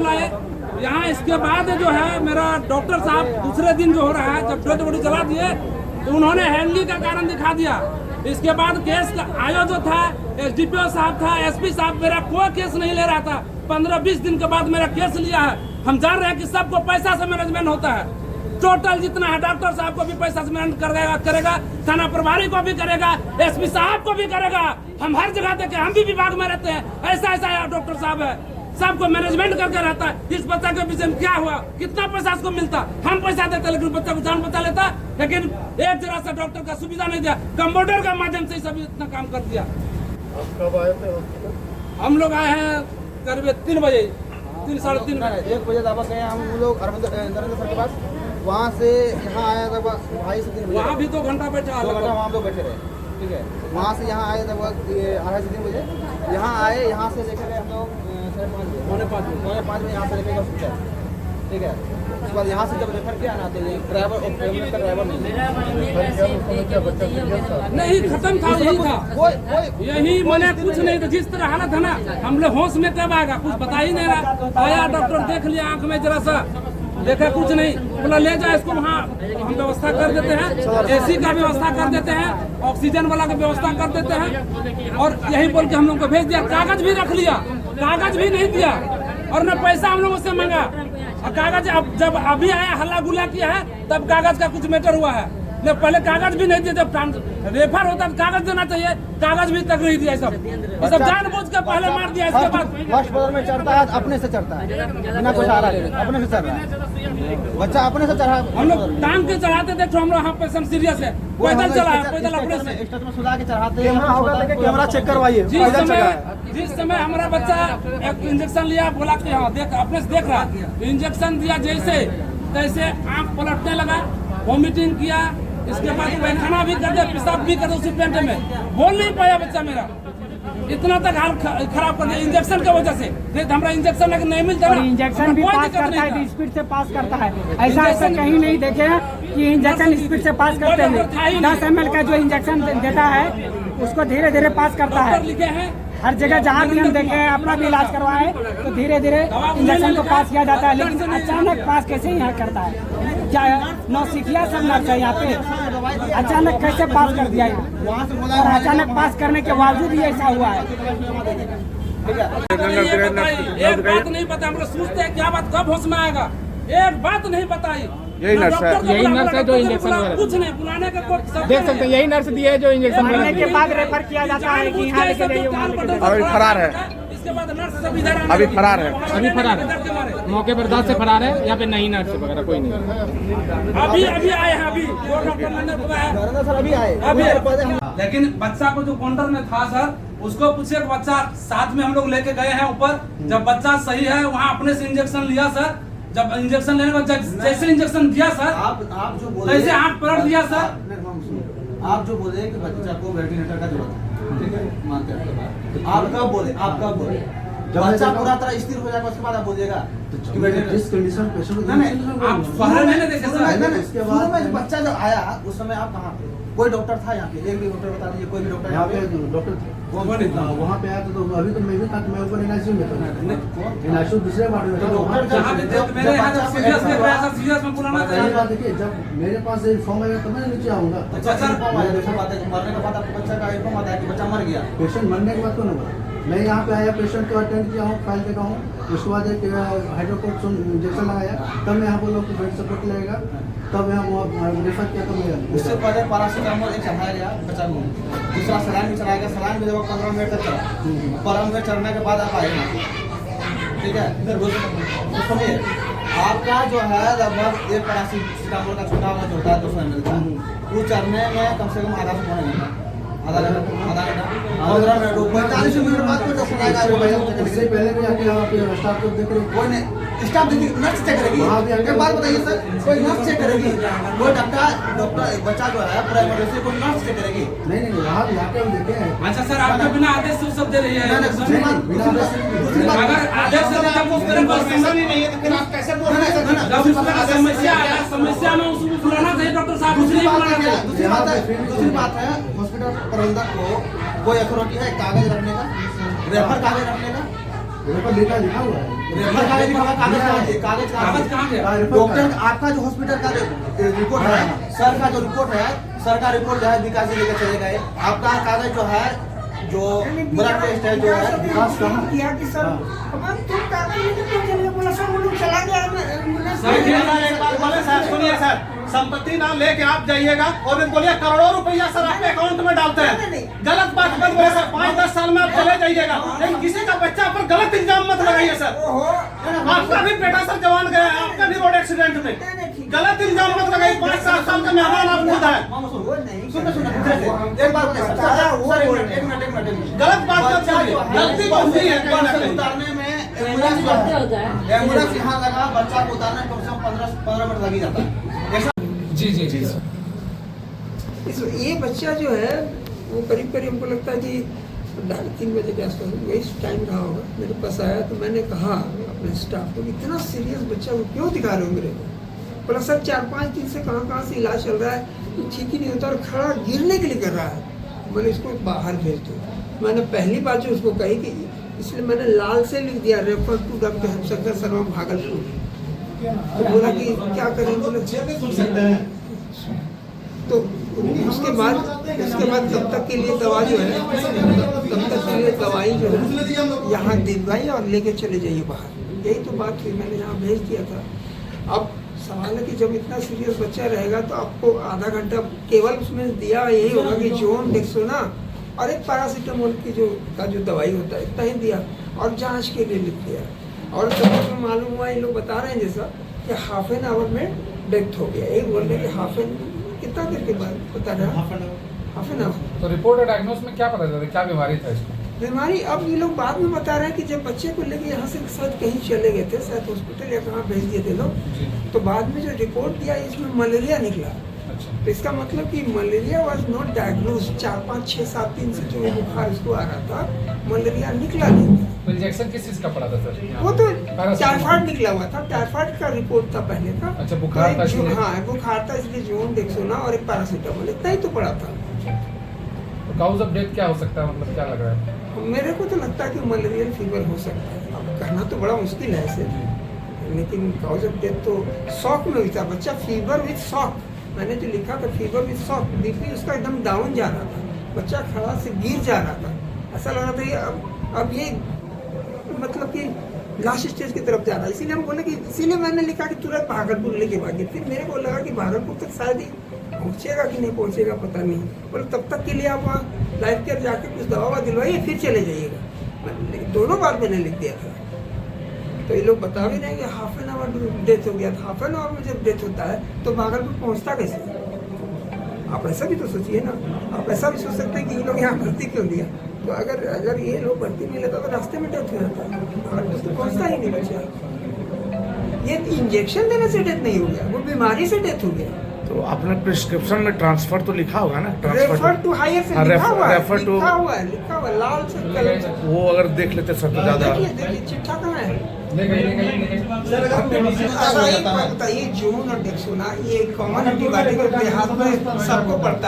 लाए यहाँ। इसके बाद जो है मेरा डॉक्टर साहब दूसरे दिन जो हो रहा है, जब डेड बॉडी जला दिए तो उन्होंने हैंडलिंग का कारण दिखा दिया। इसके बाद केस आयो जो था, SDPO साहब था, SP साहब, मेरा कोई केस नहीं ले रहा था। 15-20 दिन के बाद मेरा केस लिया है। हम जान रहे हैं कि सबको पैसा से मैनेजमेंट होता है। टोटल जितना है डॉक्टर साहब को भी पैसा से मैनेज करेगा, थाना प्रभारी को भी करेगा, SP साहब को भी करेगा। हम हर जगह देखे, हम भी विभाग में रहते हैं। ऐसा डॉक्टर साहब है, सबको मैनेजमेंट करके रहता है। इस बच्चा के पीछे क्या हुआ, कितना पैसा उसको मिलता, हम पैसा देते लेकिन बच्चा को जान बचा लेता। लेकिन एक जरा सा डॉक्टर का सुविधा नहीं दिया, कंप्यूटर के माध्यम से सभी इतना काम कर दिया। कब आए थे? हम लोग आए हैं करीब 3 बजे, 3-3:30 बजे। 1 बजे वापस गए हम लोग नरेंद्र सर के पास। वहाँ से यहाँ आया था 2:30 से 3 बजे। वहाँ भी 2 घंटा बैठा, 2 घंटा वहाँ पे बैठे रहे। ठीक है, वहाँ से यहाँ आए थे 2:30 से 3 बजे। यहाँ आए, यहाँ से लेकर गए हम लोग 5:30 बजे यहाँ से लेकर हॉस्पिटल। ठीक है, उसके बाद यहाँ से जब रेफर किया ना तो ड्राइवर नहीं खत्म था, यही था, यही मैंने कुछ नहीं था। जिस तरह हालत है ना, हम लोग होश में कब आएगा, कुछ बता ही नहीं रहा। आया डॉक्टर देख लिया आंख में जरा सा, देखा कुछ नहीं, बोला ले जाए इसको, वहाँ हम व्यवस्था कर देते हैं, AC का व्यवस्था कर देते हैं, ऑक्सीजन वाला का व्यवस्था कर देते हैं। और यही बोल के हम लोग को भेज दिया। कागज भी रख लिया, कागज भी नहीं दिया और न पैसा हम लोगों से मांगा। और कागज अब जब अभी आया हल्ला गुल्ला किया है तब कागज का कुछ मैटर हुआ है। नहीं पहले कागज भी नहीं दिए, जब रेफर होता तो कागज देना चाहिए, कागज भी तक नहीं दिया। सब जानबूझ के पहले मार दिया। इसके बाद फर्स्ट फ्लोर में चढ़ता है, अपने से चढ़ता है, बिना कुछ आ रहा है, अपने से चढ़ रहा है, बच्चा अपने से चढ़ा। हम लोग टांग के चढ़ाते थे, हम लोग यहाँ पेशेंट सीरियस है, पैदल चला है, पैदल अपने से स्टेज में सुधा के चढ़ाते हैं। कैमरा चेक करवाइए। जिस समय हमारा बच्चा एक इंजेक्शन लिया, बोला कि हाँ देख, अपने से देख रहा, इंजेक्शन दिया जैसे तैसे आँख पलटने लगा, वॉमिटिंग किया। इसके बाद पैखाना भी कर दिया, पेशाब भी कर दिया उसी पेट में, बोल नहीं पाया बच्चा मेरा। इतना तक हाल खराब कर दिया इंजेक्शन की वजह से। नहीं तो हमारा इंजेक्शन लेकिन नहीं मिलता ना, इंजेक्शन भी पास करता है, स्पीड से पास करता है। ऐसा कहीं नहीं देखे हैं कि इंजेक्शन स्पीड से पास करते हैं। 10 ml का जो इंजेक्शन देता है उसको धीरे धीरे पास करता है। लिखे हैं हर जगह जहाँ भी हम देखे हैं, अपना भी इलाज करवाए तो धीरे धीरे इंजेक्शन को पास किया जाता है। लेकिन अचानक पास कैसे यहाँ करता है? क्या नौसिखिया सब नर्स है यहाँ पे, अचानक कैसे पास कर दिया और अचानक पास करने के बावजूद ही ऐसा हुआ है। एक बात नहीं पता, हम लोग सोचते हैं क्या बात कब होश में आएगा, एक बात नहीं बताई। यही नर्स है जो इंजेक्शन कुछ नहीं बुलाने का कोई देख सकते हैं, यही नर्स दी है जो इंजेक्शन मरने के बाद रेफर किया जाता है कि यहाँ लेके जाइए, वहाँ लेके जाइए। अभी फरार है, इसके बाद नर्स सब इधर अभी फरार है, अभी फरार है, मौके पर 10 से फरार है। यहाँ पे नहीं नर्स वगैरह कोई नहीं। अभी आए हैं, अभी जो डॉक्टर ने बताया सर अभी आए, अभी। लेकिन बच्चा को जो काउंटर में था सर, उसको पूछिए, बच्चा साथ में हम लोग लेके गए हैं ऊपर। जब बच्चा सही है वहाँ अपने से इंजेक्शन लिया सर। जब इंजेक्शन लेने के बाद जैसे इंजेक्शन दिया सर, आप जो बोले तैसे आँख पलट दिया सर। आप जो बोले कि बच्चा को वेंटिलेटर का जरूरत है, ठीक है, मानते हैं। आप कब बोले बच्चा पूरा तरह स्थिर हो जाएगा, उसके बाद आप बोलिएगा जिस कंडीशन पेशेंट आप पहले मैंने देखे सर, शुरू में बच्चा जब आया उस समय आप कहाँ थे? कोई डॉक्टर था यहाँ पे? एक भी डॉक्टर बता दीजिए, कोई भी डॉक्टर यहाँ पे डॉक्टर वहाँ पे आया तो अभी तो मैं भी था, मैं ऊपर NICU में था, NICU दूसरे वार्ड में था। सीरियस में बुलाना चाहिए। देखिए जब मेरे पास फॉर्म आएगा तो मैं नीचे आऊंगा। मरने के बाद आपको बच्चा का इन्फॉर्म आता है कि बच्चा मर गया। पेशेंट मरने के बाद तो नहीं, मैं यहाँ पे आया, पेशेंट को अटेंड किया हूँ, फाइल देखा हूँ, उसके बाद एक हाइड्रोकोर्टिसोन इंजेक्शन लगाया, तब मैं यहाँ बोला कि बेड सपोर्ट लगेगा, तब यहाँ रेफर किया। तो मैं उससे पहले पैरासीटामोल एक चढ़ाया गया बच्चा को, दूसरा सलाइन भी चढ़ाया गया। सलाइन भी जब 15 मिनट तक चला, 15 मिनट चढ़ने के बाद आप आए यहाँ, ठीक है। तो सुनिए, आपका जो है लगभग एक पैरासीटामोल का छोटा वाला जो होता है 200 ml का, वो चढ़ने में कम से कम आधा से पौने घंटा, आधा घंटा 15 मिनट 45 मिनट बाद कोई डॉक्टर आएगा। इससे पहले भी आके यहाँ पे स्टाफ को देख रहे, कोई नहीं, स्टाफ देखिए, नर्स चेक करेगी। एक बात बताइए सर, कोई नर्स चेक करेगी? कोई डॉक्टर बच्चा जो है पूरा इमरजेंसी कोई नर्स चेक करेगी? नहीं वहाँ भी आके हम देखे हैं। अच्छा सर, आपके बिना आदेश से सब दे रही है। दूसरी बात, अगर आदेश से जब उस तरह का नहीं है तो फिर आप कैसे बोल रहे हैं? जब उस तरह समस्या आया, समस्या में उसको बुलाना चाहिए डॉक्टर साहब, दूसरी नहीं बात बुलाना है, चाहिए। दूसरी बात है, हॉस्पिटल प्रबंधक को कोई अथॉरिटी है कागज रखने का, रेफर कागज रखने का? रेफर लिखा हुआ है। रेफर का भी हमारा कागज कहाँ है? कागज कागज कहाँ गया? डॉक्टर आपका जो हॉस्पिटल का रिपोर्ट है, सर का जो रिपोर्ट है, सर का रिपोर्ट जो है विकास जी लेकर चले गए। आपका कागज जो है, जो ब्लड टेस्ट है जो है, विकास कहाँ? किया कि सर हम तुम कागज लेके क्यों चले? बोला सर वो लोग चला गया एम्बुलेंस सर एक बात बोले सर, सुनिए सर, संपत्ति नाम लेके आप जाइएगा और बोलिए करोड़ों रुपया सर आपके अकाउंट में डालते हैं। गलत बात मत बोले सर, 5-10 साल में आप चले जाइएगा, लेकिन किसी का बच्चा पर गलत इल्जाम मत लगाइए सर। आपका भी बेटा सर जवान गया है, आपका भी रोड एक्सीडेंट में, गलत इल्जाम मत लगाइए। 5-7 साल का मेहमान आप खुद है, एक बात सर, एक मिनट गलत बात मत करिए, गलती होती है कहीं ना कहीं। उतारने में एम्बुलेंस यहाँ लगा, बच्चा को उतारने में कम से कम 15 मिनट लग ही जाता है। ऐसा जी जी जी ये बच्चा जो है वो करीब करीब हमको लगता है कि 2:30 बजे के आसपास वही टाइम रहा होगा। मेरे पास आया तो मैंने कहा अपने स्टाफ को, इतना सीरियस बच्चा को क्यों दिखा रहे हो मेरे को? बोला सर 4-5 दिन से कहाँ से इलाज चल रहा है, तो ठीक ही नहीं होता और खड़ा गिरने के लिए कर रहा है। मैंने इसको बाहर भेज दो। मैंने पहली बात जो उसको कही कि इसलिए मैंने लाल से लिख दिया refer to doctor Hemshankar Sharma Bhagalpur. तो बोला कि क्या करें, बोले तो उसके बाद तब तक के लिए दवा जो है, तब तक के लिए दवाई जो है यहाँ दिलवाई और लेके चले जाइए बाहर। यही तो बात थी, मैंने यहाँ भेज दिया था। अब सवाल है कि जब इतना सीरियस बच्चा रहेगा तो आपको आधा घंटा केवल उसमें दिया यही होगा कि जोन डेक्सोना और एक पैरासीटामोल की जो दवाई होता है इतना ही दिया और जांच के लिए लिख दिया। और जब मालूम हुआ, ये लोग बता रहे हैं जैसा कि हाफ एन आवर में डेथ हो गया। यही बोल रहे हैं कि हाफ एन कितना देर के बाद बता रहा हाफ एन आवर। तो रिपोर्ट और डायग्नोस में क्या पता चला, क्या बीमारी था इसको? बीमारी अब ये लोग बाद में बता रहे हैं कि जब बच्चे को लेके यहाँ से शायद कहीं चले गए थे, शायद हॉस्पिटल या कहाँ भेज दिए थे लोग, तो बाद में जो रिपोर्ट दिया इसमें मलेरिया निकला। तो इसका मतलब कि मलेरिया वाज नॉट डायग्नोज। 4-5-6-7 दिन से जो बुखार इसको आ रहा था, मलेरिया निकला नहीं। तो इंजेक्शन किस चीज का पड़ा था सर? वो तो टाइफाइड निकला हुआ था, टाइफाइड का रिपोर्ट था पहले का। अच्छा, बुखार था इसलिए? हाँ बुखार था इसलिए जोन डेक्सोना और एक पैरासीटामोल इतना ही तो पड़ा था। तो काउज ऑफ डेथ क्या हो सकता है, मतलब क्या लग रहा है? मेरे को तो लगता है कि मलेरियल फीवर हो सकता है। अब कहना तो बड़ा मुश्किल है ऐसे, लेकिन काउज ऑफ डेथ तो शॉक में हुई था बच्चा, फीवर विथ शॉक। मैंने जो लिखा था फीवर विथ शॉक, बीपी उसका एकदम डाउन जा रहा था, बच्चा खड़ा से गिर जा रहा था, ऐसा लग रहा था ये अब ये मतलब कि लास्ट स्टेज की तरफ जा रहा है। इसीलिए हम बोले कि इसीलिए मैंने लिखा कि तुरंत भागलपुर लेके भागे। फिर मेरे को लगा कि भागलपुर तक शायद ही पहुँचेगा कि नहीं पहुँचेगा पता नहीं, बोले तब तक के लिए आप वहाँ लाइफ केयर जाके कुछ दवा दिलवाइए फिर चले जाइएगा। दोनों बार मैंने लिख दिया था। तो ये लोग बता भी नहीं कि हाफ एन आवर डेथ हो गया था। हाफ एन आवर में जब डेथ होता है तो भागलपुर पहुँचता कैसे? आप ऐसा भी तो सोचिए ना, आप ऐसा भी सोच सकते हैं कि ये लोग यहाँ भर्ती क्यों दिया। तो अगर ये लोग भर्ती नहीं लेता तो रास्ते में डेथ हो जाता, भागलपुर तो पहुँचता ही नहीं बच्चा। ये इंजेक्शन देने से डेथ नहीं हो गया, वो बीमारी से डेथ हो गया। तो आपने प्रिस्क्रिप्शन में ट्रांसफर तो लिखा होगा ना? रेफर टू हायर से लिखा हुआ है, रेफर टू लिखा हुआ है लाल से कलर से। वो अगर देख लेते सर तो ज्यादा। देखिए चिट्ठा कहाँ है? सर बताइए जोन और डेक्सोना ये कॉमन एंटीबायोटिक हाथ में सबको पड़ता है।